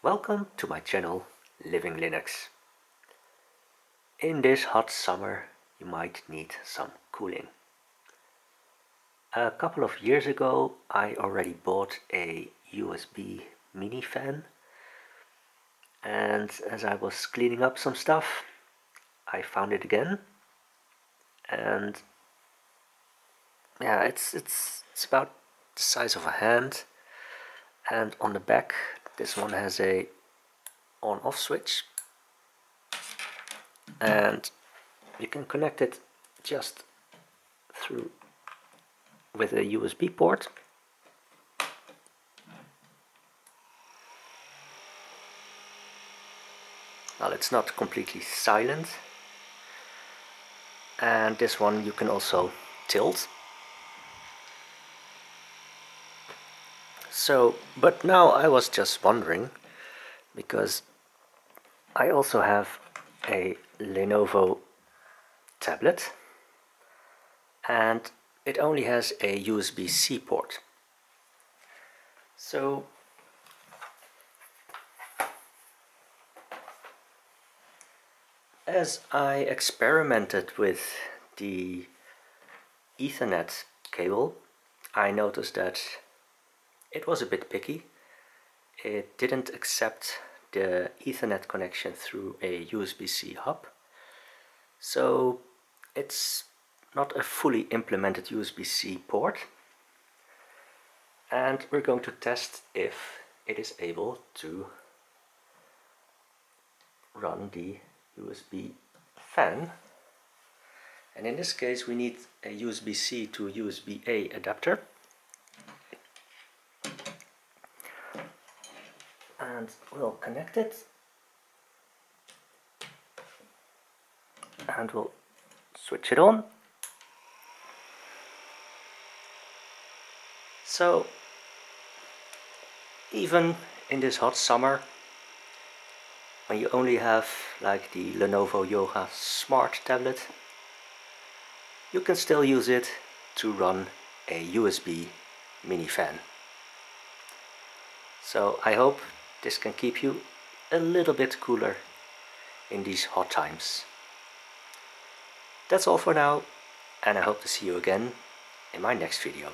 Welcome to my channel Living Linux. In this hot summer you might need some cooling. A couple of years ago I already bought a USB mini fan, and as I was cleaning up some stuff I found it again, and yeah, it's about the size of a hand, and on the back this one has a on-off switch, and you can connect it just through with a USB port. Well, it's not completely silent, and this one you can also tilt. But now I was just wondering, because I also have a Lenovo tablet and it only has a USB-C port. So as I experimented with the Ethernet cable, I noticed that it was a bit picky. It didn't accept the Ethernet connection through a USB-C hub. So it's not a fully implemented USB-C port. And we're going to test if it is able to run the USB fan. And in this case we need a USB-C to USB-A adapter. And we'll connect it, and we'll switch it on. So even in this hot summer, when you only have like the Lenovo Yoga Smart Tablet, you can still use it to run a USB mini fan. So I hope this can keep you a little bit cooler in these hot times. That's all for now, and I hope to see you again in my next video.